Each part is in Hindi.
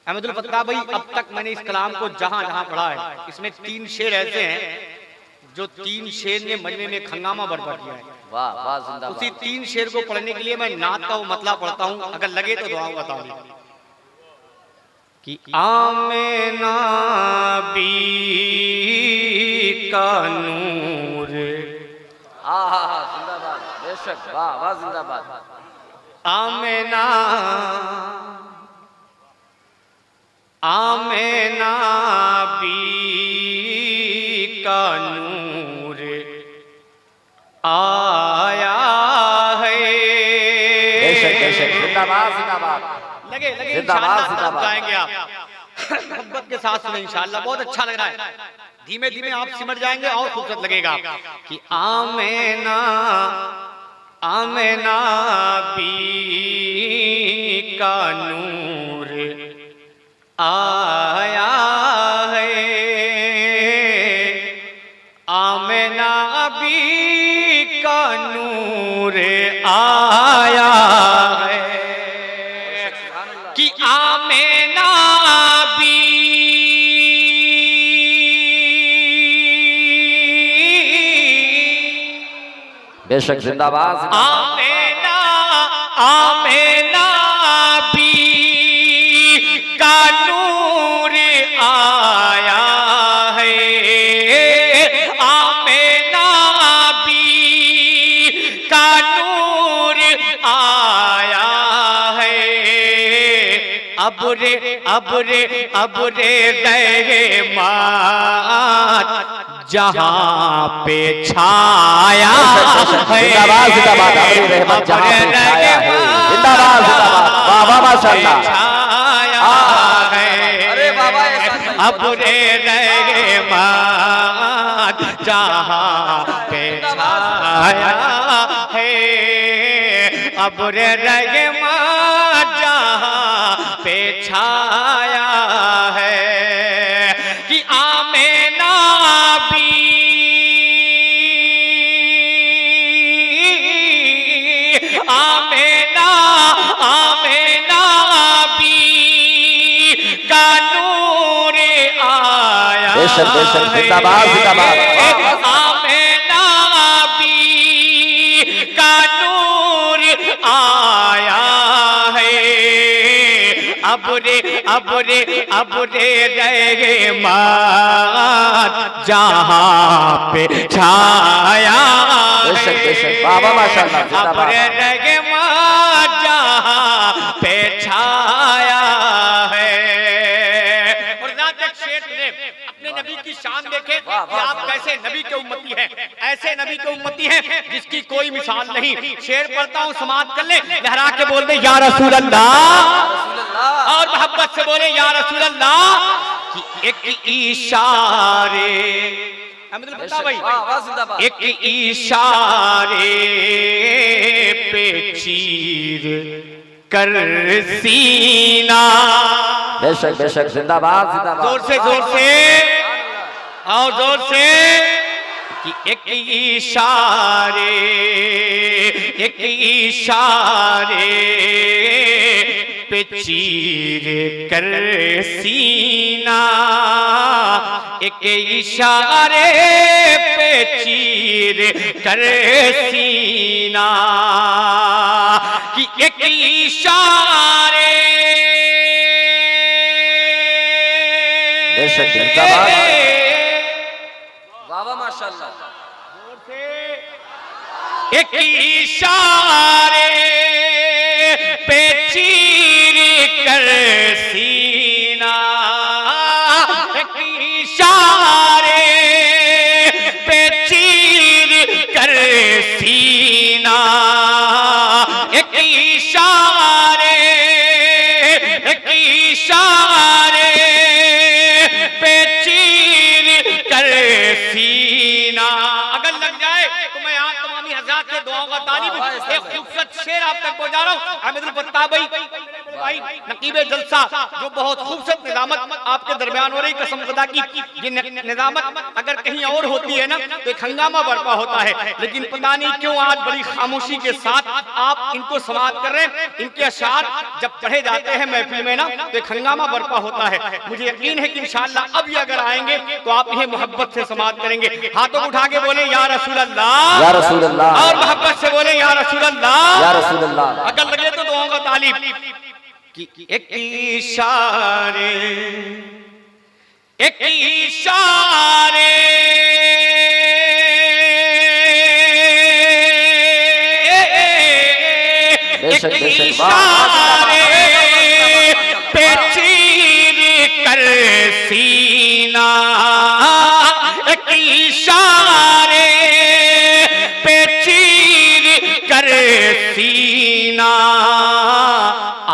अहमदुल फत्ताह भाई, अब तक मैंने इस कलाम को जहां जहां पढ़ा है, इसमें 3 शेर ऐसे हैं जो 3 शेर ने मजमे में खंगामा बरपा किया है। वाह वाह, जिंदाबाद। उसी 3 शेर को पढ़ने के लिए मैं नात का वो मतलब पढ़ता हूं, अगर लगे तो दुआ बता दी कि आमेना बी का नूर, जिंदाबाद, बेशक, वाह वाह, जिंदाबाद। आमेना आमेना बी का नूर आया है। बेशक बेशक, जिंदाबाद जिंदाबाद। लगे लगे जिंदाबाद, इंशाअल्लाह जिंदाबाद। जाएंगे आप मोहब्बत के साथ सुने इंशाअल्लाह, बहुत अच्छा लग रहा है। धीमे धीमे आप सिमट जाएंगे और खूबसूरत लगेगा कि आमेना आमेना बी का नूर आया है। आमेना बी का नूर आया है कि आमेना बी बेशक, जिंदाबाद। आमेना आमेना बी का नूर आया है। आमेना बी का नूर आया है। अब रे गए मात जहां पे छाया है। जिंदाबाद जिंदाबाद, अपनी रहमत जहां पे छाया है। जिंदाबाद जिंदाबाद, वाह वाह, माशाअल्लाह। छाया है। अरे बाबा, ऐसा अब रे रहमत जहां पे छाया है। अब रे रहमत जहां पे छाया है कि आमेना बी आमेना आमेना बी का नूर आया। बेशक बेशक, जिंदाबाद जिंदाबाद। आमेना बी का नूर आया है। अब रे रहे मात जहां पे छाया। बेशक बेशक, वाह वाह, माशाअल्लाह, अब जिंदाबाद। रे रहे मात जहां पे छाया है। और रात एक शेर ने अपने नबी की शान देखे कि आप कैसे नबी के उम्मती हैं। ऐसे नबी के उम्मती हैं जिसकी कोई मिसाल नहीं। शेर पढ़ता हूँ, समाप्त कर ले, लहरा के बोल दे या रसूल अल्लाह, और मोहब्बत से बोले या रसूल अल्लाह। कि एक इशारे, अहमदुल फत्ताह भाई, वाह वाह, जिंदाबाद। एक इशारे पे चीर कर सीना। बेशक बेशक, जिंदाबाद जिंदाबाद। जोर से और जोर से कि एक इशारे पे चीर कर सीना। एक इशारे पे चीर कर सीना कि एक इशारे। बेशक, जिंदाबाद। वाह वाह, माशाअल्लाह। एक इशारे पे चीर कर सीना। एक इशारे पे चीर कर सीना। एक इशारे पे चीर कर सीना। अगर लग जाए तो मैं यहाँ तमामी हज़रात के दुआओं का तालिब एक खूबसूरत शेर आप तक पहुंचा रहा हूँ। अहमद पत्ता भाई नकीब जलसा जो बहुत खूबसूरत निजामत आपके दरमियान हो रही, कसम खुदा की ये निजामत अगर कहीं और होती है ना तो एक हंगामा बर्पा होता है, लेकिन पता नहीं क्यों आज बड़ी खामोशी के साथ आप इनको समाप्त कर रहे हैं। इनके अशार जब पढ़े जाते हैं महफिल में ना तो एक हंगामा बर्पा होता है। मुझे यकीन है कि इंशाअल्लाह अब ये अगर आएंगे तो आप इन्हें मोहब्बत से समाप्त करेंगे। हाथों को उठा के बोले या रसूल अल्लाह, या रसूल अल्लाह, और मोहब्बत से बोले या रसूल अल्लाह, या रसूल अल्लाह। अगर लगे तो दुआओं का तालिब कि एक इशारे एक इशारे एक इशारे पे चीर कर सीना, एक इशारे पे चीर कर सीना,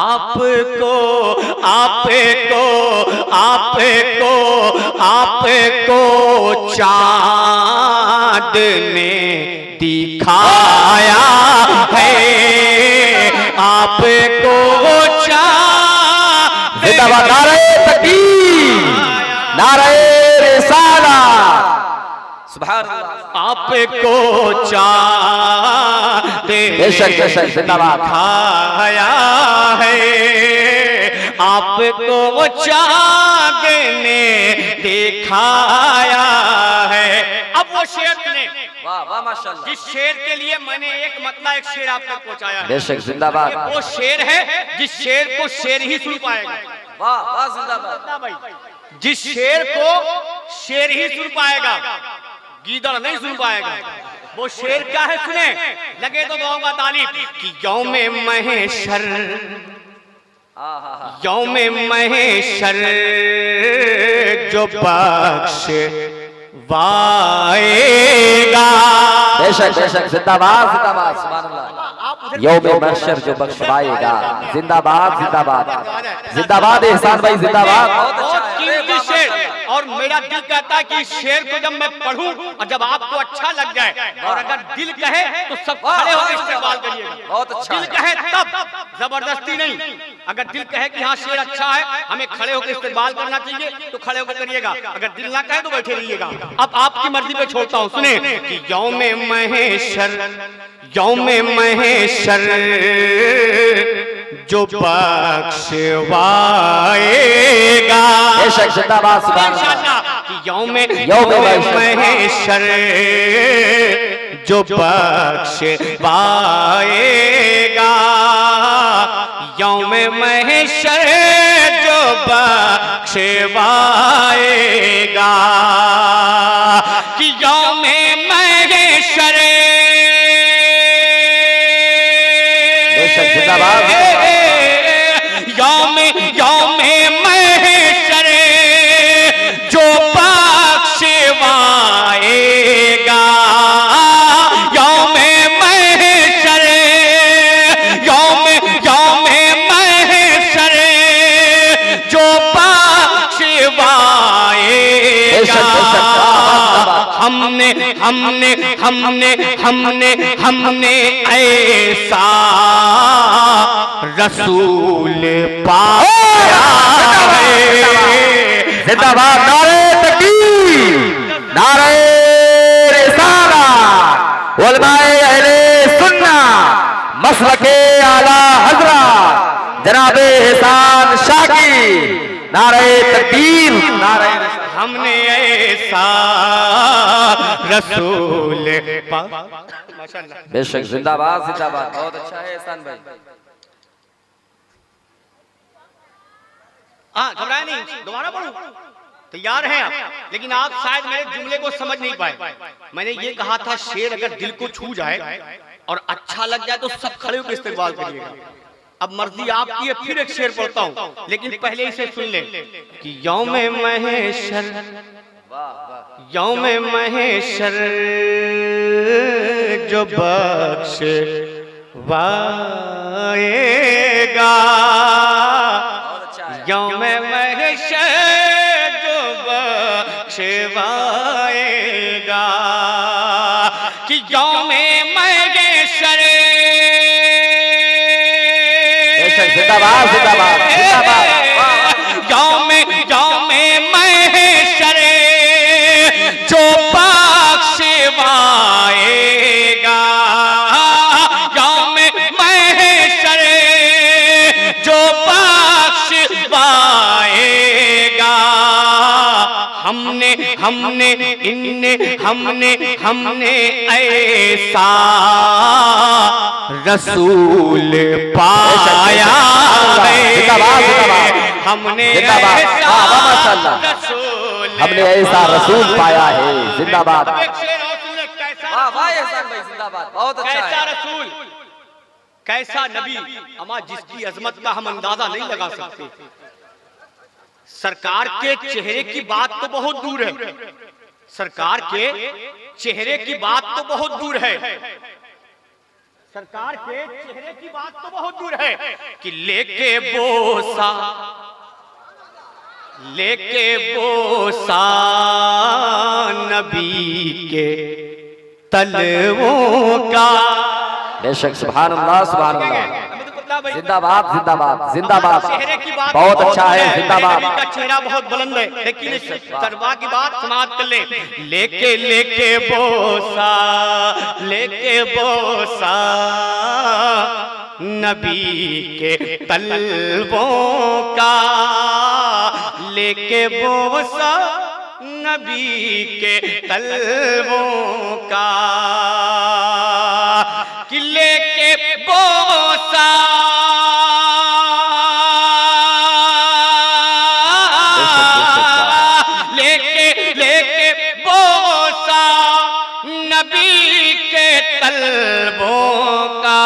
आपको आपको आपको आपको चाँद ने दिखाया है, आपको चाँद जिंदाबाद नारे तकबीर, नारे रिसालत, सुभान अल्लाह। आपको चाँद बेशक बेशक जिंदाबाद दिखाया है, आपको वो चाँद ने दिखाया है। अब वो शेर ने वाह वाह माशाअल्लाह, जिस शेर के लिए मैंने एक मतलब एक शेर आप तक पहुंचाया है, बेशक जिंदाबाद। वो शेर है जिस शेर को शेर ही सुन पाएगा। वाह वाह जिंदाबाद। जिस शेर को शेर ही सुन पाएगा, गीदड़ नहीं सुन पाएगा। वो शेर क्या है सुने, लगे तो दुआओं का तालिब कि यौमे महेशर, यौमे महेशर जो बख्श वाएगा, बेशक बेशक जिंदाबाद जिंदाबाद, सुभान अल्लाह। यौमे महशर जो बख्शवाएगा, जिंदाबाद जिंदाबाद जिंदाबाद, एहसान भाई जिंदाबाद। बहुत कीमती शेर, और मेरा दिल कहता है कि इस शेर को जब मैं पढ़ूं और जब आपको अच्छा लग जाए और अगर दिल कहे तो सब खड़े होकर इस्तेमाल करिएगा। बहुत अच्छा दिल कहे तब, जबरदस्ती नहीं। अगर दिल कहे कि हाँ शेर अच्छा है, हमें खड़े होकर इस्तेमाल करना चाहिए तो खड़े होकर करिएगा, अगर दिल ना कहे तो बैठे रहिएगा। अब आपकी मर्जी पे छोड़ता हूँ, सुने कि यौमे महेशर, यौमे महेशर जो बख्शवाएगा, बेशक जिंदाबाद, सुभान अल्लाह। कि यौमे महेशर जो बख्शवाएगा, यौमे महेशर जो बख्शवाएगा, कि यौमे महेशर, बेशक जिंदाबाद, यौमे यौमे महेशर जो बख्शवाएगा, यौमे महेशर, यौमे यौमे महेशर जो बख्शवाएगा। हमने हमने हमने हमने हमने ऐसा रसूल पाया है। जिंदाबाद, नारे तकबीर, नारे रिसालत, उलमाए अहले सुन्ना, मसलके आला हजरत जनाबे एहसान शाकिर, नारे तकबीर, नारे हमने ऐसा रसूल माशाअल्लाह। बेशक जिंदाबाद जिंदाबाद, बहुत अच्छा है एहसान भाई। हाँ घबराए नहीं, दोबारा पढ़ूं, तैयार हैं आप, लेकिन आप शायद मेरे जुमले को समझ नहीं पाए। मैंने ये कहा था शेर अगर दिल को छू जाए और अच्छा लग जाए तो सब खड़े होकर इस्तेमाल करिएगा। अब मर्जी आपकी है, फिर एक शेर पढ़ता हूँ, लेकिन पहले इसे सुन ले कि यौमे महेशर, यौमे महेशर जो बख्शवाएगा, यौमे महेशर जो बख्शवाएगा, कि यौमे महेशर हमने हमने इनने हमने हमने ऐसा रसूल पाया है, हमने ऐसा रसूल, हमने ऐसा रसूल पाया है। जिंदाबाद। वाह वाह एहसान भाई, जिंदाबाद, बहुत अच्छा है। कैसा रसूल, कैसा नबी, अमा जिसकी अजमत का हम अंदाजा नहीं लगा सकते। सरकार के चेहरे की बात तो बहुत दूर है, सरकार के चेहरे की बात तो बहुत दूर है, सरकार के चेहरे की बात तो बहुत दूर है कि लेके बोसा, लेके बोसा नबी के तलवों का। बेशक, सुभान अल्लाह, सुभान अल्लाह। जिंदाबाद जिंदाबाद जिंदाबाद, बहुत अच्छा है, जिंदाबाद। का चेहरा बहुत बुलंद है, लेकिन इस तलवा की बात समाप्त कर ले। लेके लेके बोसा, लेके बोसा नबी के तलवों का, लेके बोसा नबी के तलवों का, कि लेके बोसा लेके लेके बोसा नबी के तलवों का,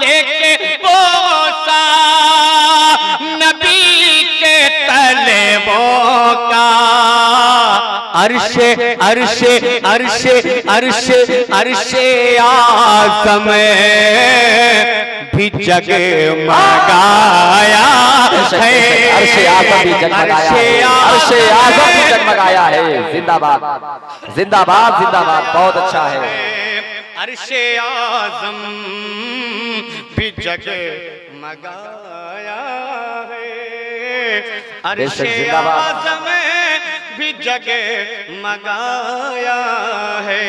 लेके बोसा नबी के तलवों का। अर्शे अर्शे अर्शे अर्शे अर्शे आज़म भी जगमगाया है, अर्शे आज़म भी जगमगाया है, अर्शे आज़म भी जगमगाया है। जिंदाबाद जिंदाबाद जिंदाबाद, बहुत अच्छा है। अर्शे आज़म भी जगमगाया है, अर्शे आज़म भी जगमगाया है।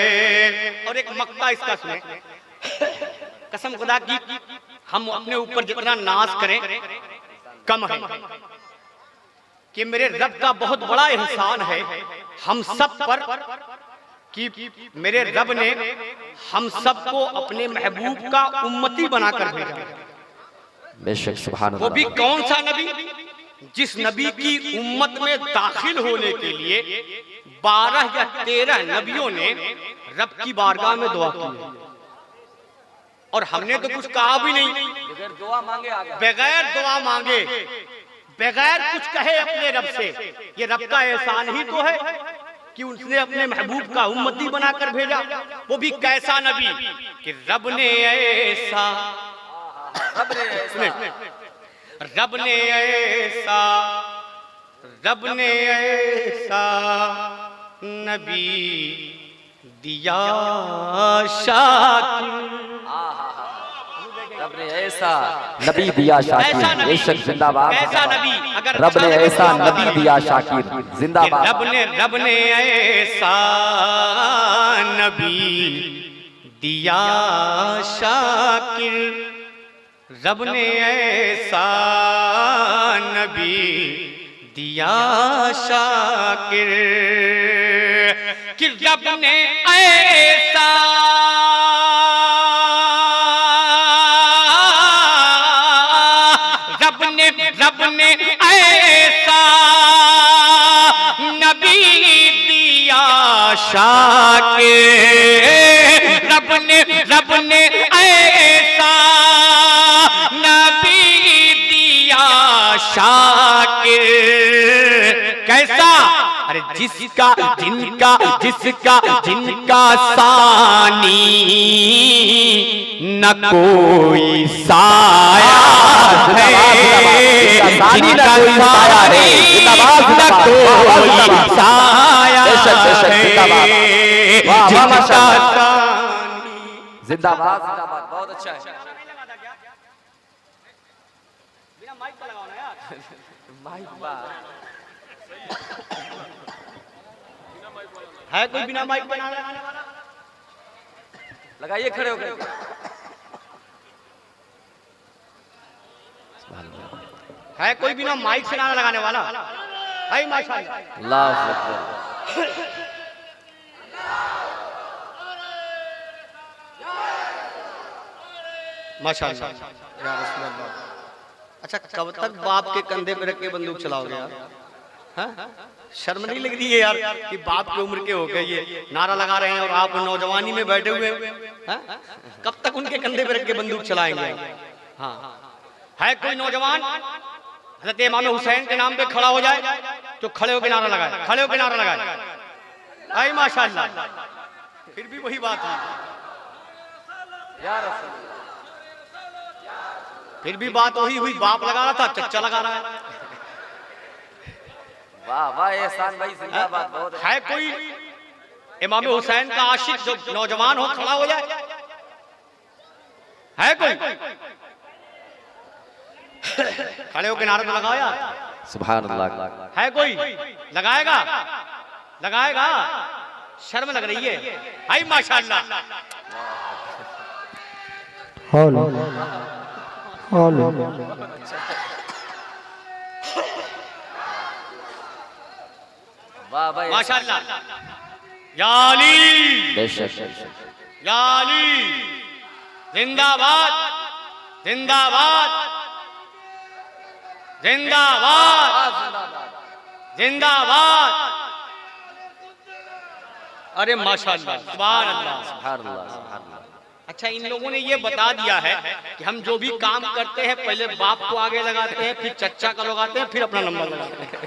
और एक मक्ता इसका सुने, कसम खुदा की हम अपने ऊपर जितना नाज करें कम है, कि मेरे रब का बहुत बड़ा एहसान है हम सब पर, कि मेरे रब ने हम सबको अपने महबूब का उम्मती बनाकर भेजा। बेशक, सुभान अल्लाह। वो भी कौन सा नबी, जिस नबी की उम्मत में दाखिल होने के लिए 12 या 13 नबियों ने रब की बारगाह में दुआ की, और हमने तो कुछ कहा भी नहीं, बगैर दुआ मांगे, बगैर कुछ कहे अपने रब से। ये रब का एहसान ही तो है कि उसने अपने महबूब का उम्मती बनाकर भेजा। वो भी कैसा नबी कि रब ने ऐसा नबी दिया शाकिर, रब ने ऐसा नबी दिया शाकिर। बेशक, जिंदाबाद। ऐसा नबी, अगर रब ने ऐसा नबी दिया शाकिर। जिंदाबाद। रब ने ऐसा नबी दिया शाकिर, रब ने ऐसा नबी दिया शाकिर, कि रब ने ऐसा रब ने ऐसा नबी दिया शाकिर, रब ने ऐसा नबी दिया शाकिर। कैसा, अरे जिसका जिनका जिसका जिनका सानी न कोई साया है, जिनका साया है न कोई साया है, जिंदाबाद जिंदाबाद, बहुत अच्छा है। बिना माइक का लगाओ ना यार, माइक है कोई बिना माइक बनाने वाला? लगाइए खड़े होकर। है कोई बिना माइक से गाना लगाने वाला? हाय माशाल्लाह, अल्लाह अकबर। माशाल्लाह या रसूल अल्लाह। अच्छा, कब तक बाप के कंधे पे रख के बंदूक चलाओगे यार? हाँ? शर्म नहीं लग रही है यार कि बाप की उम्र के हो गए ये नारा लगा रहे हैं और आप नौजवानी में बैठे हुए हैं? कब तक उनके कंधे पे रख के बंदूक चलाएंगे? हाँ, है कोई नौजवान हज़रत इमाम हुसैन के नाम पे खड़ा हो जाए तो खड़े होकर नारा लगाए, खड़े होकर नारा लगाए? आई माशाल्लाह, फिर भी वही बात है, फिर भी बात वही हुई, बाप लगा रहा था, चच्चा लगा रहा है। वाह वाह एहसान भाई जिंदाबाद। बहुत है कोई इमाम हुसैन का आशिक जो नौजवान हो खड़ा हो जाए? है कोई? खड़े होकर नारा तो लगाओ यार। सुभान अल्लाह। है कोई लगाएगा? लगाएगा? शर्म लग रही है। हाय माशाल्लाह। वाह भाई माशाल्लाह। या अली, बेशक या अली, जिंदाबाद, जिंदाबाद, जिंदाबाद, जिंदाबाद। अरे माशाल्लाह, सुभान अल्लाह, सुभान अल्लाह सुभान अल्लाह। अच्छा, इन लोगों ने ये बता दिया है कि हम जो भी काम करते हैं पहले बाप को आगे लगाते हैं, फिर चच्चा को लगाते हैं, फिर अपना नंबर लगाते हैं।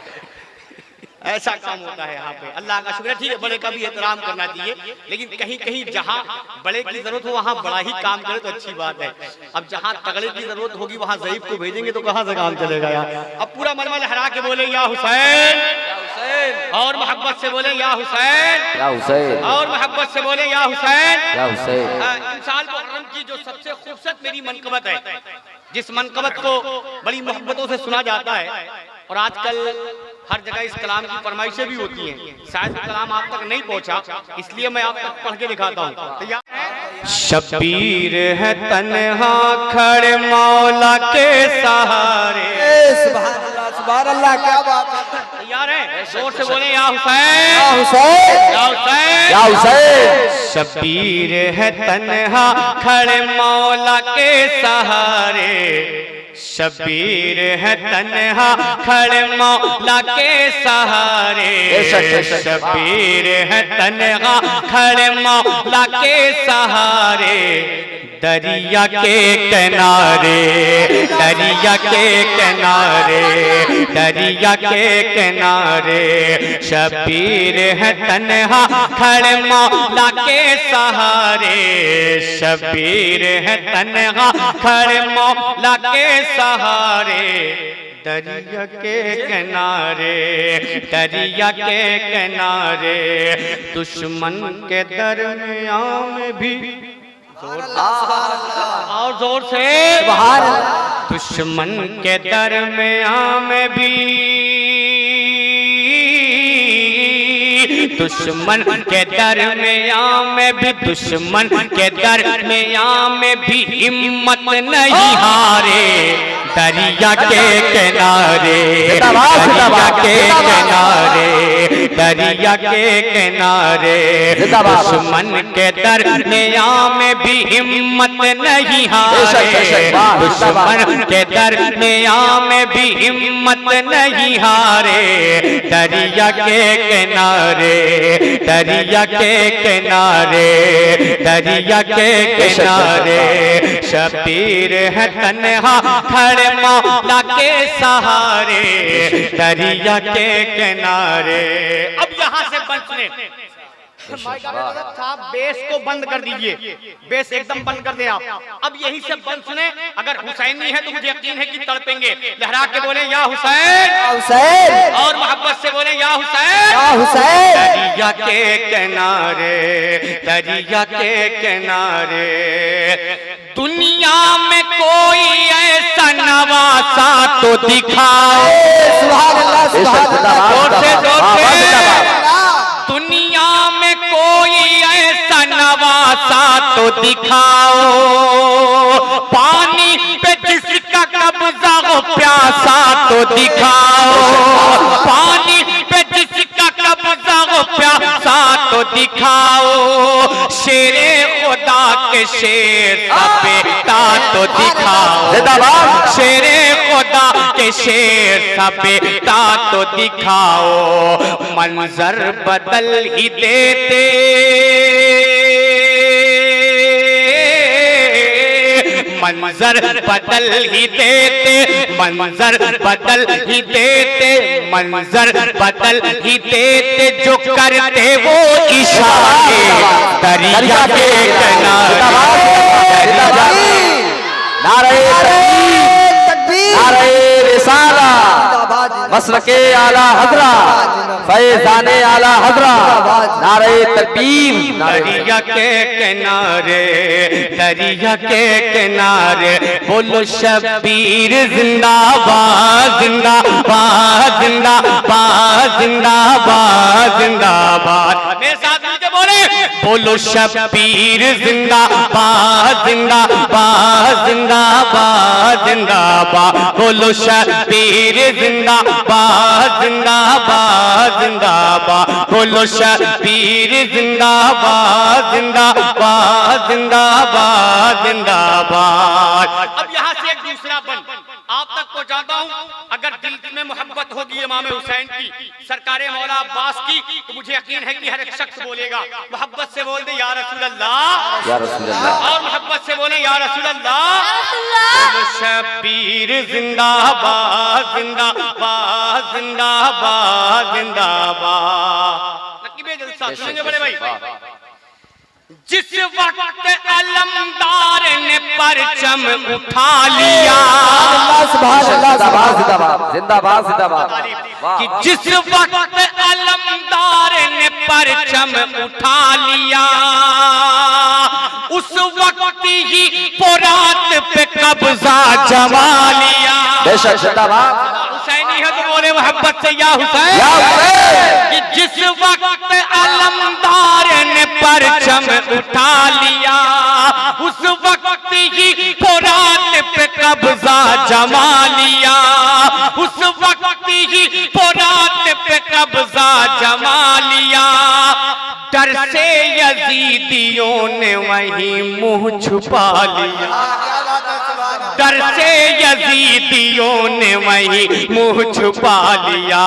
ऐसा काम होता है यहाँ पे। अल्लाह का शुक्र है, ठीक है, बड़े का भी एहतराम करना चाहिए, लेकिन कहीं कहीं जहाँ बड़े की जरूरत हो वहाँ बड़ा ही काम करे तो अच्छी बात है। अब जहाँ तगड़े की जरूरत होगी वहाँ ज़ईफ को भेजेंगे तो कहाँ से काम चलेगा यार। अब पूरा मलमा लहरा के बोले या हुसैन, और मोहब्बत से बोले या हुसैन, या हुसैन, और मोहब्बत से बोले या हुसैन, या हुसैन। इंसान मुहर्रम की जो सबसे खूबसूरत मेरी मनकबत है, जिस मनकबत को बड़ी मोहब्बतों से सुना जाता है, और आजकल हर जगह इस कलाम की फरमाइशें भी होती हैं, शायद कलाम आप तक नहीं पहुंचा, इसलिए मैं आप तक पढ़ के दिखाता हूँ। शबीर है तन्हा खड़े मौला के सहारे। सुभान अल्लाह, क्या बात है। तैयार है? जोर से बोले या हुसैन, या हुसैन, या हुसैन, या हुसैन। शबीर है तन्हा खड़े मौला के सहारे, शबीर है तन्हा खड़े मौला के सहारे, शबीर है तन्हा खड़े मौला के सहारे, दरिया के किनारे, दरिया के किनारे, दरिया के किनारे, शबीर है तन्हा खड़े मौला के सहारे, शबीर है तन्हा खड़े मौला के सहारे, दरिया के किनारे, दरिया के किनारे, दुश्मन के दरमियान में भी और जोर से दुश्मन के दरमियान में भी, दुश्मन के दरमियान में भी, दुश्मन के दरमियान में भी हिम्मत नहीं हारे, दरिया के किनारे, दरिया के किनारे, दरिया के किनारे, दुश्मन के दरमियान में भी हिम्मत नहीं हारे, दुश्मन के दरमियान में भी हिम्मत नहीं हारे, दरिया के किनारे, दरिया के किनारे, दरिया के किनारे, शबीर है तन्हा खड़े मौला के सहारे, दरिया के किनारे। अब यहाँ से बंसने साहब बेस को बंद कर दीजिए, बेस एकदम बंद कर दे आप। अब यही से बंद सुने, अगर हुसैनी है तो मुझे यकीन है कि तड़पेंगे। लहरा के बोले या हुसैन, हुसैन, और मोहब्बत से बोले या हुसैन, या हुसैन। दरिया के किनारे, दरिया के किनारे, दुनिया में कोई ऐसा नवासा तो दिखाओ। सुभान अल्लाह, सुभान अल्लाह, जोर से, जोर से। दुनिया में कोई ऐसा नवासा तो दिखाओ, पानी पे जिसका कब्जा हो प्यासा तो दिखाओ, पानी दिखाओ, शेरे खुदा के शेर का बेटा तो दिखाओ, जिंदाबाद। शेरे खुदा के शेर का बेटा तो दिखाओ, मंजर बदल ही देते, मंजर बदल ही देते, मंजर बदल ही देते, मंजर बदल ही देते, जो करते वो इशारे दरिया के किनारे। नारे तकबीर, नारे रिसाला, मसलके आला हजरा, फैजाने आला हजरा, नारे तकबीर। दरिया के किनारे, दरिया के किनारे बोलो शब्बीर जिंदाबाद, जिंदाबाद, जिंदाबाद, जिंदाबाद, जिंदाबाद। मेरे साथ मिलके बोले, बोलो शब्बीर जिंदाबाद, जिंदाबाद, जिंदाबाद, जिंदाबाद, बोलो शब्बीर जिंदाबाद, जिंदाबाद, जिंदाबाद, बोलो शब्बीर जिंदाबाद, जिंदाबाद, जिंदाबाद, जिंदाबाद। अब यहाँ से एक दूसरा बन आप तक पहुंचाता हूँ। अगर दिल में मोहब्बत होगी इमाम हुसैन की, सरकारे मौला अब्बास की, तो मुझे यकीन है कि हर एक शख्स बोलेगा, मोहब्बत से बोल दे या रसूल अल्लाह, या रसूल अल्लाह, और मोहब्बत से बोले या रसूल अल्लाह। शब्बीर जिंदाबाद, जिंदाबाद, जिंदाबाद, जिंदाबाद। नकीबे जलसा सुनेंगे बड़े भाई। जिस वक्त अलमदार ने परचम उठा लिया, जिंदाबाद, जिंदाबाद, जिंदाबाद, जिंदाबाद, कि जिस वक्त अलमदार ने परचम उठा लिया, उस वक्त ही फुरात पे कब्जा जमा लिया। बेशक जिंदाबाद। हुसैनी है तो बोले मोहब्बत से या हुसैन, या हुसैन। कि जिस वक्त अलमदार ने परचम उठा लिया, उस वक्त ही फुरात पे कब्जा जमा लिया, उस वक्त ही फुरात पे कब्जा जमा लिया। डर से यजीदियों ने वहीं मुंह छुपा लिया, डर से यजीदियों ने वहीं मुंह छुपा लिया,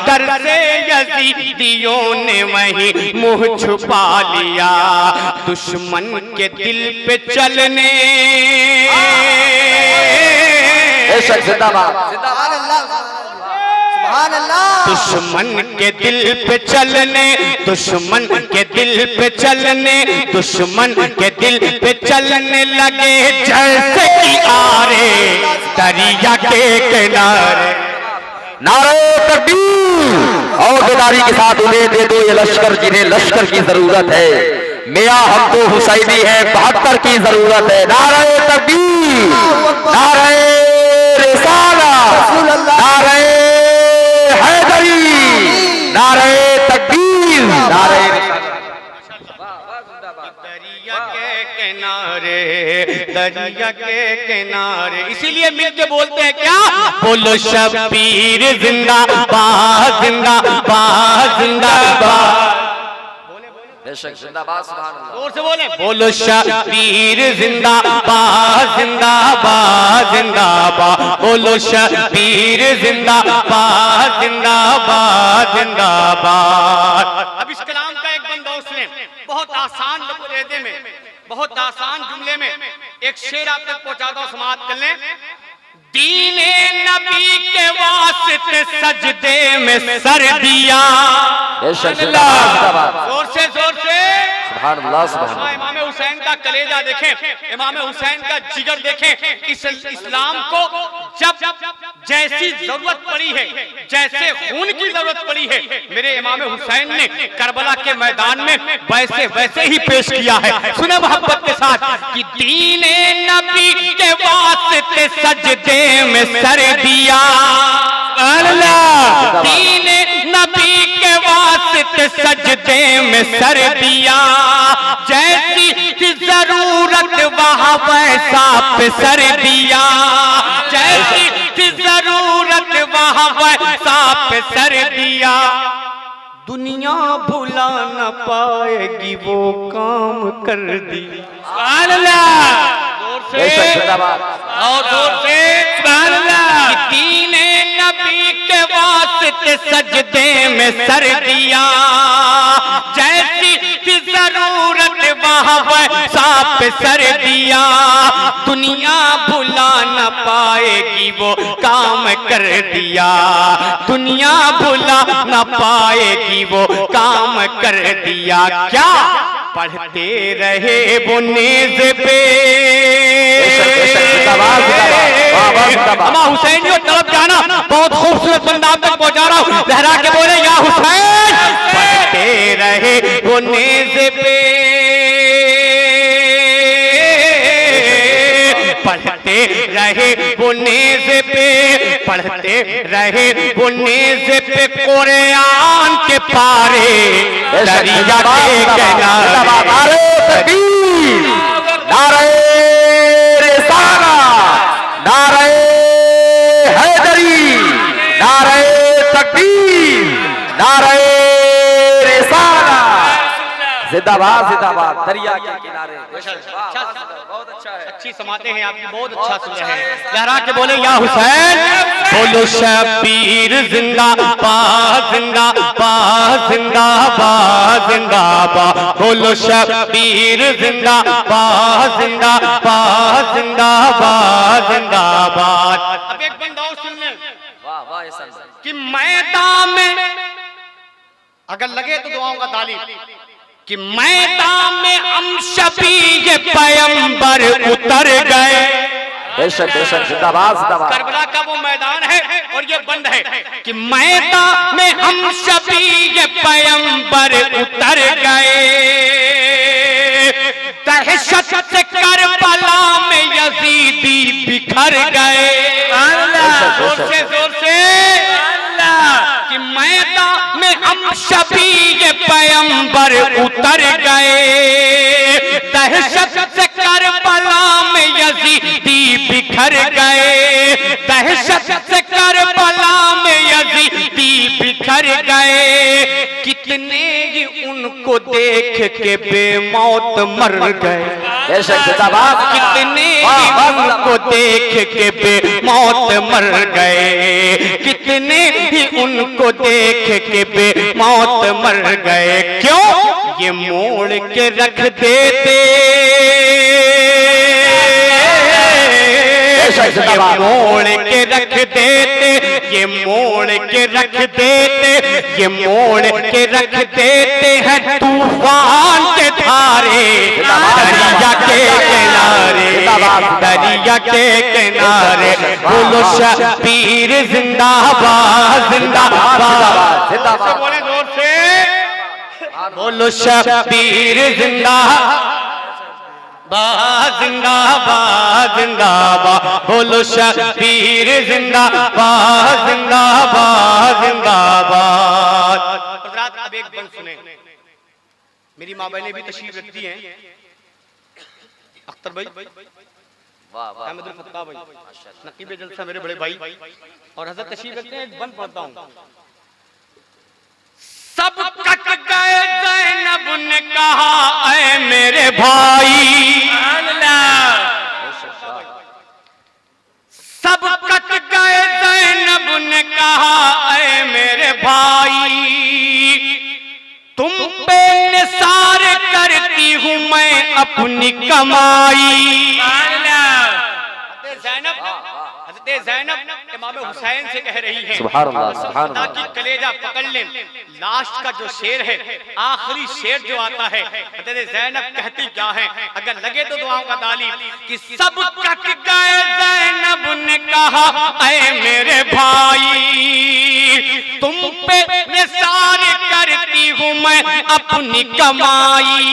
डर से यजीदियों ने वहीं मुंह छुपा लिया। दुश्मन के दिल पे चलने, बेशक जिंदाबाद, दुश्मन के दिल पे चलने, दुश्मन के दिल पे चलने, दुश्मन के दिल पे चलने लगे जैसे कि आरे दरिया के किनारे। नारे तकबीर। और बेदारी के साथ उन्हें दे दो ये लश्कर जिन्हें लश्कर की जरूरत है, मियां हमको हुसैनी है 72 की जरूरत है। नारे तकबीर, नारे रिसाला, नारे हैदरी, नारे तकबीर, नारे दरिया के किनारे, दरिया के किनारे। इसीलिए मिलके बोलते हैं क्या, बोलो शब्बीर जिंदाबाद, जिंदाबाद, जिंदाबाद। बेशक जिंदाबाद, सुभान अल्लाह। जोर से बोले, बोलो शब्बीर जिंदाबाद, जिंदाबाद, जिंदाबाद, बोलो शब्बीर जिंदाबाद, जिंदाबाद, जिंदाबाद। अब इस कलाम का एक बंदा उसने बहुत आसान लफ्ज़ में, बहुत आसान जुमले में एक शेर आप तक पहुंचाता हूं, समाप्त कर लें। दीने नबी के वास्ते सजदे में सर दिया, जोर से सुभान अल्लाह, सुभान अल्लाह। इमाम हुसैन का कलेजा देखें, इमाम हुसैन का जिगर देखें। इस इस्लाम को जब जैसी जरूरत पड़ी है, जैसे खून की जरूरत पड़ी है, मेरे इमाम हुसैन ने करबला के मैदान में वैसे वैसे ही पेश किया है। सुने मोहब्बत के साथ कि दीने नबी के वास्ते सजदे में सर दिया, अल्लाह दीने नबी के वास्ते सजदे में सर दिया, जैसी थी जरूरत वहाँ वैसा पे सर दिया, जैसी थी जरूरत वहाँ वैसा पे सर दिया। दुनिया भुला न पाएगी वो काम कर दी। सुभान अल्लाह, जोर से और जोर से सुभान अल्लाह। दीने नबी के वास्ते सजदे में सर दिया, जैसी थी जरूरत वहाँ वैसा पे सर दिया। दुनिया भुला न पाएगी वो काम कर दिया, दुनिया भुला न पाएगी वो काम कर दिया। क्या पढ़ते रहे वो नेज़ पे अम्मा हुसैन की तरफ जाना, बहुत खूबसूरत बंदा तक पहुंचा रहा हूं, लहरा के बोले या हुसैन। पढ़ते रहे वो नेज़ पे, पढ़ते रहे वो नेज़ पे, पढ़ते रहे वो नेज़ पे कुरान के पारे दरिया के किनारे। नारे रिसाला, नारे हैदरी, नारे तकबीर, नारे रिसाला। जिंदाबाद जिंदाबाद, दरिया के किनारे। बहुत अच्छा है, अच्छी समाते हैं आपकी, बहुत अच्छा सुन रहे हैं। लहरा के बोले या हुसैन। बोलो शबीर जिंदाबाद जिंदाबाद जिंदाबाद जिंदाबाद, बोलो शबीर जिंदाबाद जिंदाबाद जिंदाबाद जिंदाबाद। अब एक बंदा और सुन ले कि मैदान में अगर लगे तो दुआओं का तालीम, कि मैदान में हम शबीर पैगंबर उतर गए। बेशक बेशक, जिंदाबाद जिंदाबाद। करबला का वो मैदान है और ये बंद है कि मैदान में हम शबीर पैगंबर उतर गए। दहशत से करबला में यजीदी बिखर गए। जोर से कि मैदान में हम शबीर पैगंबर उतर गए। दहशत से करबला में यजीदी बिखर गए। दहशत से करबला में यजीदी बिखर गए। कितने ही उनको देख के बेमौत मर गए। बेशक जिंदाबाद। कितने ही उनको देख के बेमौत मर गए। कितने ही उनको देख के बेमौत मर गए। क्यों? ये मोड़ के रख देते, ये मोड़ के रख देते, ये मोड़ के रख देते, ये मोड़ के रख देते हैं तूफान के धारे दरिया के किनारे, दरिया के किनारे। बोलो शबीर जिंदाबाद जिंदाबाद जिंदाबाद, बोले जोर से। बोलो शबीर जिंदाबाद जिंदाबाद जिंदाबाद, बोलो शबीर जिंदाबाद जिंदाबाद जिंदाबाद। अब एक बंद सुने, मेरी माँ बहनें भी तशरीफ रखती हैं, अख्तर भाई, अहमद फत्ता भाई, नकीब जलसा मेरे बड़े भाई, और हजरत तशरीफ रखते हैं। बंद पढ़ता हूँ। सब कट गए ज़ैनब ने कहा ऐ मेरे भाई, सब कट गए ज़ैनब ने कहा ऐ मेरे भाई, तुम पे निसार करती हूँ मैं अपनी कमाई। ज़ैनब इमाम हुसैन से कह रही है, सुभान अल्लाह, सुभान अल्लाह। ताकि कलेजा पकड़ लें। लास्ट का जो शेर है, आखिरी शेर जो आता है, ज़ैनब कहती क्या है, अगर लगे तो दुआओं का तालीम, कि सब कट गए ज़ैनब ने कहा ऐ मेरे भाई, तुम पे निसार करती हूँ मैं अपनी कमाई।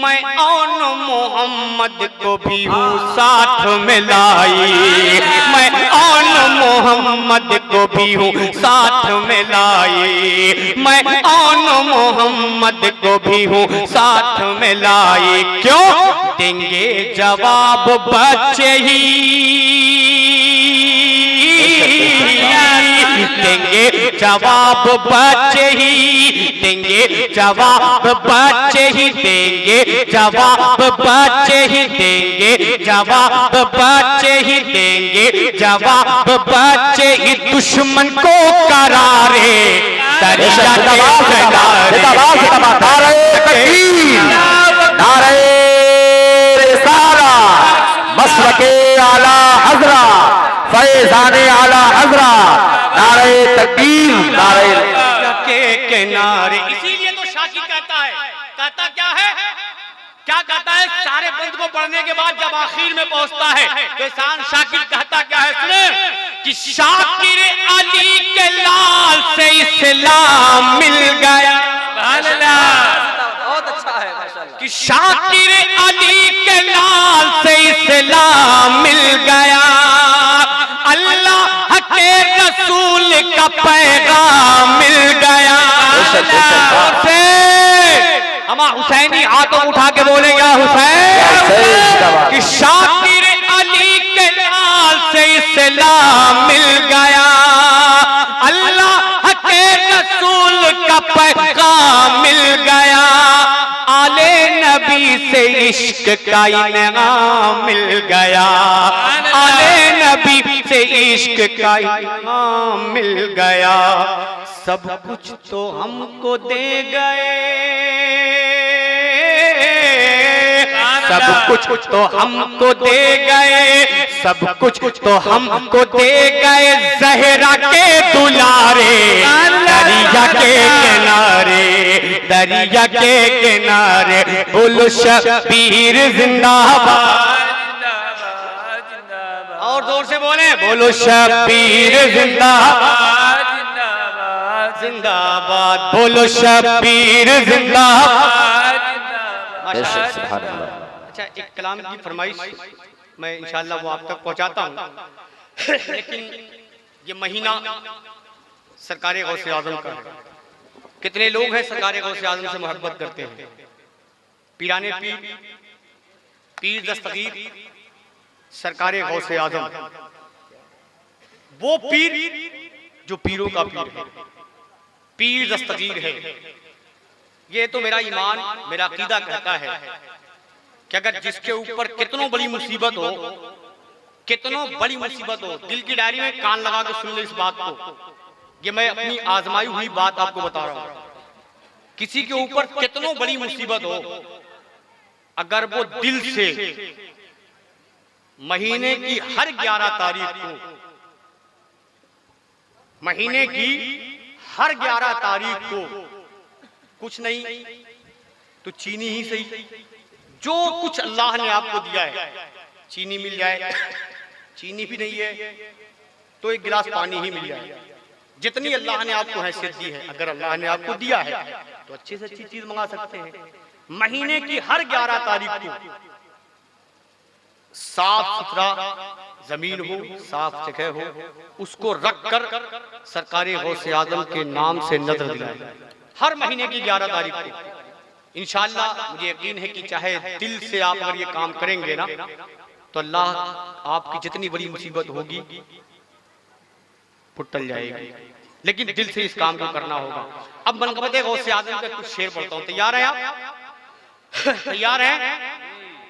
मैं औन मोहम्मद को भी हूँ साथ में लाई, मैं औन मोहम्मद को भी हूँ साथ में लाई, मैं औन मोहम्मद को भी हूँ साथ में लाई। क्यों? देंगे जवाब बच्चे ही, देंगे जवाब बच्चे ही देंगे जवाब बच्चे ही देंगे जवाब बच्चे ही देंगे जवाब बच्चे ही देंगे जवाब बच्चे ही दुश्मन को करारे दरिया के किनारे नारे तकबीर, नारे रिसाला, मसलके आला हजरा, फैजाने आला हजरा, नारे तकबीर, नारे के किनारे। इसीलिए तो शाकी कहता क्या है क्या कहता है? सारे बंद को पढ़ने के बाद जब आखिर में पहुंचता है तो इंसान शाकिर कहता क्या है? सुने कि शाकिर अली के लाल से इस्लाम मिल गया। बहुत अच्छा है माशाल्लाह। कि शाकिर अली के लाल से इस्लाम मिल गया, अल्लाह के रसूल का पैगाम मिल गया। हमा हुसैनी हाथों उठा के बोले या हुसैन कि शाकिर अली के लाल से इस्लाम मिल गया, अल्लाह के रसूल का पैगाम मिल गया, आले नबी से इश्क का इनाम मिल गया, आले नबी से इश्क का इनाम मिल गया। सब कुछ तो हमको दे गए, सब कुछ तो हमको दे गए, सब कुछ तो हमको दे गए ज़हरा के दुलारे दरिया के किनारे, दरिया के किनारे। बोलो शबीर जिंदाबाद, और जोर से बोले बोलो शबीर जिंदाबाद जिंदाबाद, बोलो शबीर जिंदाबाद। अच्छा, एक कलाम की फरमाइश मैं इंशाल्लाह वो आप तक पहुंचाता हूं, लेकिन ये महीना सरकार गौसे आजम का है। कितने लोग हैं सरकार गौसे आजम से मोहब्बत करते हैं? पीराने पीर, पीर दस्तगीर सरकार गौसे आजम, वो पीर जो पीरों का पीर है, पीर दस्तगीर है। ये तो मेरा ईमान, मेरा अकीदा कहता है कि अगर जिसके ऊपर कितनों बड़ी मुसीबत हो, कितनों बड़ी मुसीबत हो, दिल की डायरी में कान लगा के सुन ले इस बात को। ये मैं अपनी आजमाई हुई बात आपको बता रहा हूं। किसी के ऊपर कितनों बड़ी मुसीबत हो, अगर वो दिल से महीने की हर 11 तारीख को, महीने की हर 11 तारीख को कुछ नहीं तो चीनी ही सही, जो कुछ अल्लाह ने आपको दिया है, चीनी मिल जाए, चीनी भी नहीं है तो एक गिलास पानी ही मिल जाए। जितनी अल्लाह ने आपको हैसियत दी है, अगर अल्लाह ने आपको दिया है तो अच्छी से अच्छी चीज मंगा सकते हैं। महीने की हर 11 तारीख को साफ सुथरा जमीन हो, साफ जगह हो, उसको रख कर सरकारी गौसे आजम के नाम से नजर दिलाए हर महीने की 11 तारीख को। इंशाअल्लाह मुझे यकीन है कि चाहे दिल से आप अगर ये काम करेंगे ना तो अल्लाह आपकी जितनी बड़ी मुसीबत होगी वो टल जाएगी, लेकिन दिल से इस काम को करना होगा। अब मनक़बत गौसे आज़म का कुछ शेर पढ़ता हूँ। तैयार हैं आप? तैयार हैं?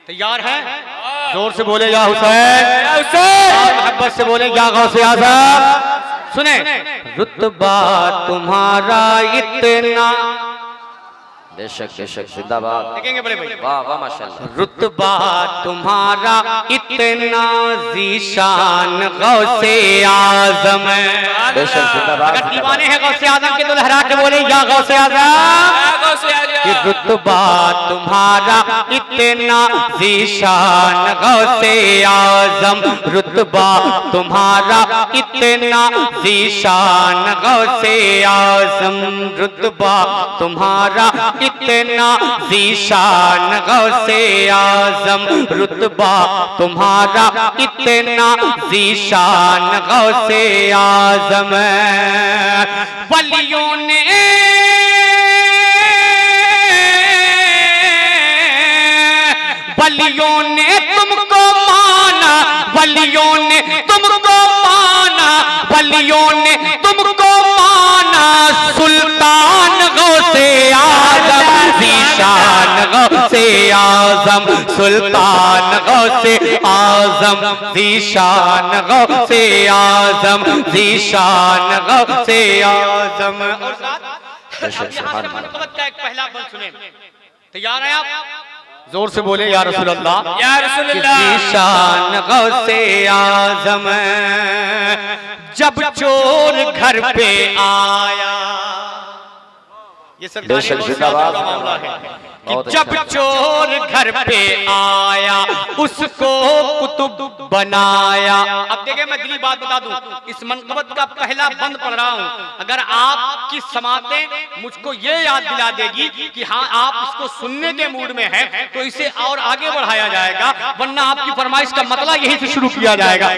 तैयार हैं? जोर से बोले या हुसैन, मोहब्बत से बोले या गौसे आज़म। सुने, रुतबा तुम्हारा इतना, बेशक बेशक, जिंदाबाद। देखेंगे बड़े भाई, वाह वाह माशाल्लाह। रुतबा तुम्हारा इतना ज़ीशान गौसे आज़म। बेशक जिंदाबाद। अगर दीवाने हैं गौसे आज़म के तो लहरा के बोले या गौसे आज़म। कि रुतबा तुम्हारा इतना ज़ीशान गौसे आज़म, रुतबा तुम्हारा इतना ज़ीशान गौसे आज़म, रुतबा तुम्हारा इतना ज़ीशान गौसे आज़म, रुतबा तुम्हारा इतना ज़ीशान गौसे आज़म। वलियों ने तुमको माना, वलियों ने तुमको माना, वलियों ने तुमको गौसे आजम सुल्तान गौसे आजम ज़ीशान गौसे आजम ज़ीशान गौसे आजम। और साथ अब यहाँ से मनक़बत का एक पहला बंद सुने। तैयार हैं आप? जोर से बोले या रसूल अल्लाह, या रसूल अल्लाह। ज़ीशान गौसे आजम जब चोर घर पे आया, ये सरकारी जिंदाबाद। मामला है कि जब चोर घर पे आया उसको कुतुब बनाया। अब देखिए मैं दिली बात बता दूं, इस मनक़बत का पहला बंद पढ़ रहा हूं, अगर आपकी समातें मुझको ये याद दिला देगी कि हाँ आप इसको सुनने के मूड में हैं तो इसे और आगे बढ़ाया जाएगा, वरना आपकी फरमाइश का मतलब यहीं से शुरू किया जाएगा।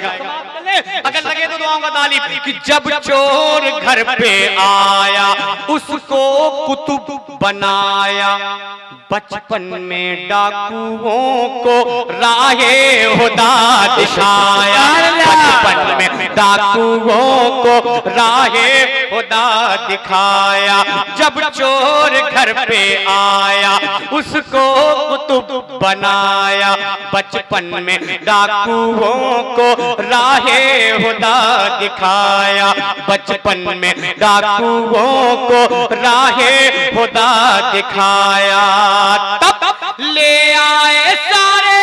अगर लगे तो दुआओं का तालीब कि जब चोर घर पे आया उसको कुतुब बनाया, बचपन में डाकुओं को राहे हुदा दिखाया, बचपन में डाकुओं को राहे हुदा दिखाया। जब चोर घर पे आया उसको कुतुब बनाया, बचपन में डाकुओं को राहे हुदा दिखाया, बचपन में डाकुओं को राहे हुदा दिखाया। तब ले आए सारे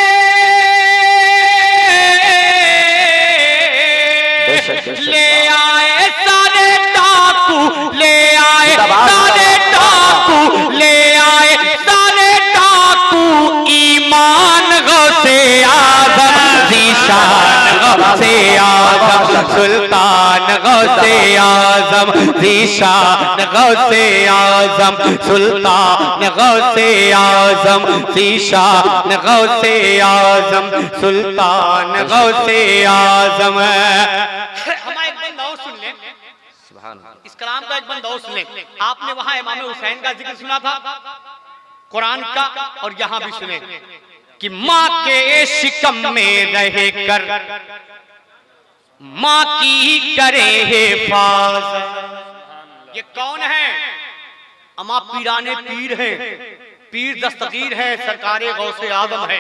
ले आए सारे डाकू, ले आए सारे डाकू, ले आए सारे डाकू ईमान गौसे आजम ज़ीशान गौसे आजम सुल्तान गौसे आजम ज़ीशान गौसे आजम सुल्तान गौसे आजम ज़ीशान गौसे आजम सुल्तान गौसे आजम। हम एक बंद और सुन लें, इस कलाम का एक बंद और सुन लें। आपने वहां इमाम हुसैन का जिक्र सुना था कुरान का, और यहाँ भी सुने कि माँ के शिकम में रह कर माँ की करे हिफाज़त। ये कौन है? अमा पीराने पीर हैं, पीर दस्तगीर है, सरकारे गौसे आजम है।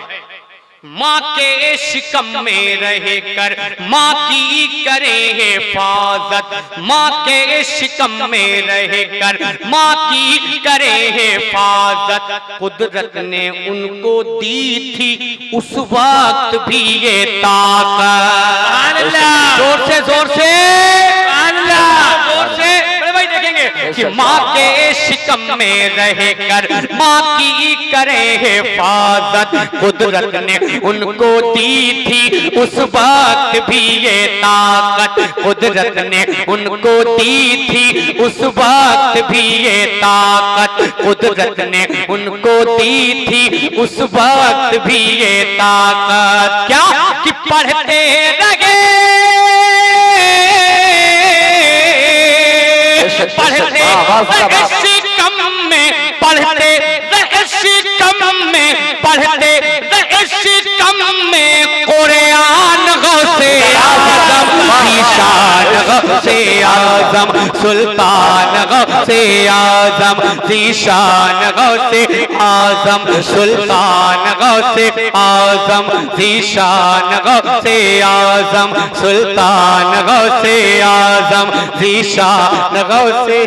माँ के शिकम में रह कर माँ की करे हिफाजत, माँ के शिकम में रह कर माँ की करे हिफाजत। कुदरत ने उनको दी थी उस वक्त भी ये ताकत। जोर से जोर से भाई देखेंगे कि माँ के शिकम में रह कर माँ की करे हिफाजत। कुदरत ने उनको दी थी उस वक्त भी ये ताकत, कुदरत ने उनको दी थी उस वक्त भी ये ताकत, कुदरत ने उनको दी थी उस वक्त भी ये ताकत। क्या कि पढ़ते रहे पढ़ते शिकम में, पढ़ते शिकम में, पढ़ते शिकम में कुरान गौसे आजम ज़ीशान गौसे आजम सुल्तान गौसे आजम ज़ीशान गौसे आजम सुल्तान गौसे आजम ज़ीशान गौसे आजम सुल्तान गौसे आजम ज़ीशान गौसे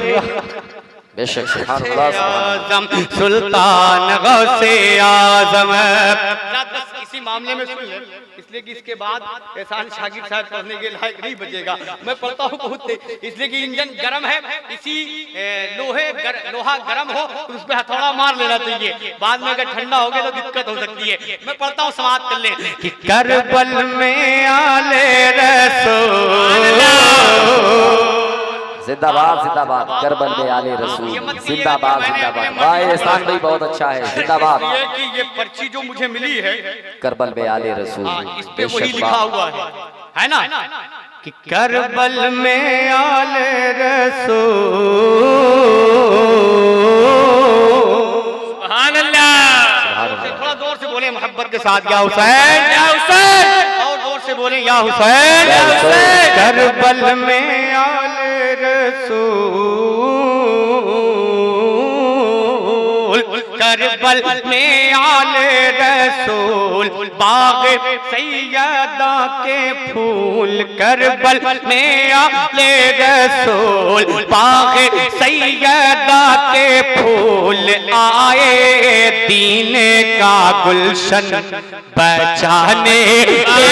बेशक आजम सुल्तान गौसे आजम। इसी मामले में सुन ले, इसलिए कि इसके बाद एहसान शागिर साहब पढ़ने के लायक नहीं बचेगा। मैं पढ़ता हूँ बहुत इसलिए कि इंजन गर्म है, इसी लोहा गर्म हो तो उस पर हथौड़ा मार लेना चाहिए, बाद में अगर ठंडा हो गया तो दिक्कत हो सकती है। मैं पढ़ता हूँ, समाप्त कर ले कि करबल में आले रसूल, जिंदाबाद जिंदाबाद, करबल में आले रसूल, जिंदाबाद जिंदाबाद। वाह एहसान भाई बहुत अच्छा है, जिंदाबाद। ये पर्ची जो मुझे मिली है करबल में आले रसूल, इस पे वही लिखा हुआ है ना कि करबल में आले रसूल। सुभान अल्लाह। थोड़ा जोर से बोले मोहब्बत के साथ, या हुसैन या हुसैन, और जोर से बोले या हुसैन या हुसैन। करबल में आले रसूल करबल में आले रसूल बाग सैयदा के फूल, करबल में आले रसूल बाग सैयदा के फूल, आए दीन का गुलशन बचाने के लिए।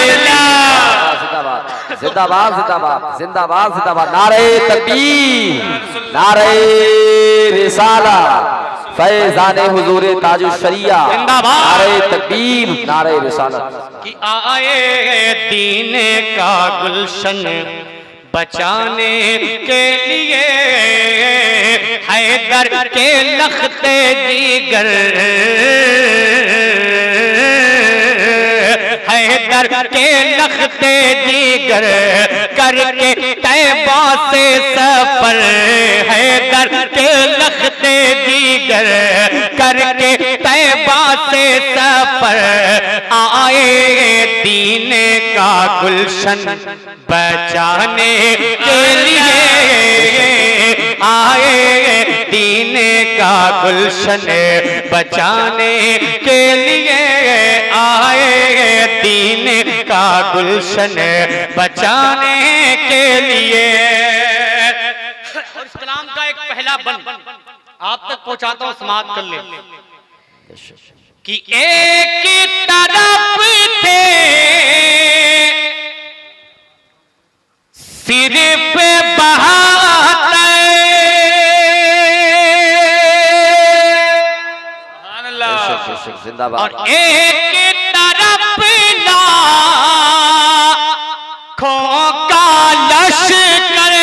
जिंदाबाद जिंदाबाद जिंदाबाद जिंदाबाद। नारे तकबीर, नारे रिसाला, फैज़ाने हुजूर ताजुल शरिया, नारे तकबीर, नारे रिसाला। कि आए दीन का गुलशन बचाने के लिए, हैदर के लखते जिगर, हैदर के लखते जिगर करके तैबा से सफर, हैदर के लखते जिगर करके तैबा से सफर, आए दीन का गुलशन बचाने के लिए, आए दीन का गुलशन बचाने के लिए, आए दीन का गुलशन बचाने के लिए। और इस कलाम का एक पहला बंद आप तक पहुंचाता हूं, समाप्त कर ले। कि एक तरफ थे सिर्फ बहाते, जिंदाबाद, और एक तरफ लाखों का लश्कर,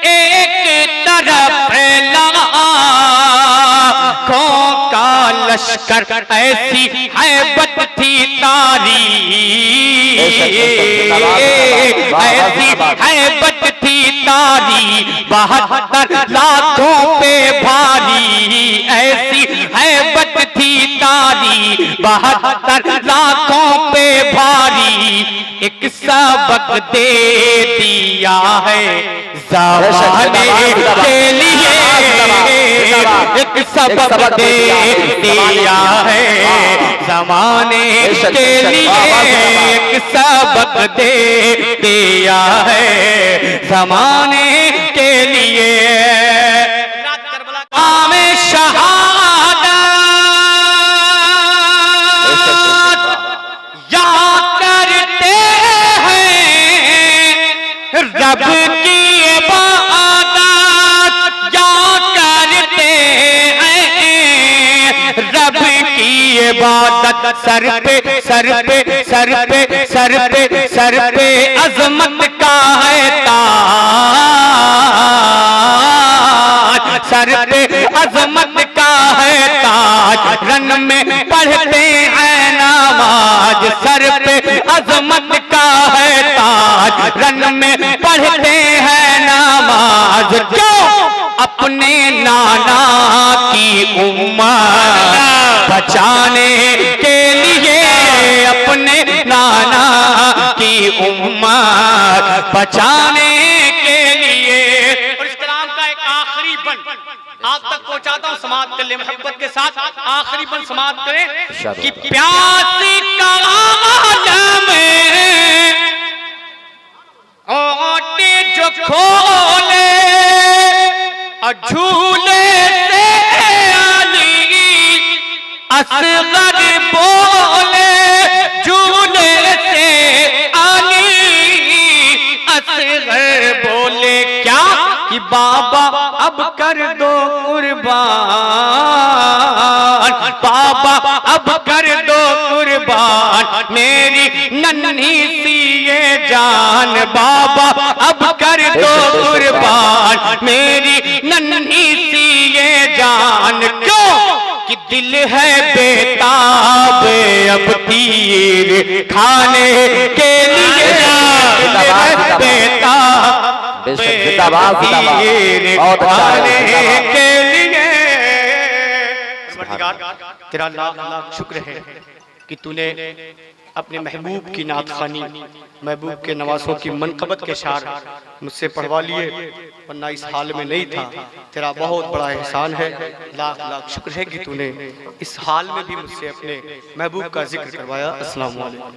एक तरफ लाखों का लश्कर, ऐसी हैबत थी तारी, ऐसी हैबत थी तारी, 72 लाखों पे भारी, ऐसी हैबत थी तारी, 72 लाखों पे भारी, एक सबक दे दिया है ज़माने के लिए, एक सबक दे दिया है ज़माने के लिए, एक सबक दे दिया है ज़माने के लिए। आमे शहादत याद करते हैं, रब की इबादत याद करते हैं, रब की इबादत सर पे सर पे सर पे सर पे सर पे अजमत का है ताज, सर पे अजमत का है ताज, रन में पढ़ते हैं नमाज, सर पे अजमत का है ताज, रन में पढ़ते हैं नमाज, क्यों अपने नाना की उम्मत बचाने के लिए, अपने नाना की उम्मत बचाने के लिए। और इस कलाम का एक आखिरी बंद आप तक पहुंचाता हूं, समाप्त कर ले मोहब्बत के साथ। आखिरी बंद समाप्त करें कि प्यासी का आलम ओटे जो खोले और झूले से अली असगर बोले, झूले से अली असगर बोले, क्या कि बाबा अब कर दो कुर्बान, बाबा अब कर दो कुर्बान मेरी नन्ही सी ये जान, बाबा अब कर दो कुर्बान मेरी नन्ही सी ये जान, क्यों कि दिल है बेताब अब तीर खाने के लिए, दिल है बेताब तीर खाने के लिए। तेरा लाख लाख शुक्र है कि तूने अपने महबूब की नात खानी, महबूब के नवासों की मनकबत के शार मुझसे पढ़वा लिए, वरना इस हाल में नहीं था। तेरा बहुत बड़ा एहसान है, लाख लाख शुक्र है कि तूने इस हाल में भी मुझसे अपने महबूब का जिक्र करवाया। अस्सलाम वालेकुम।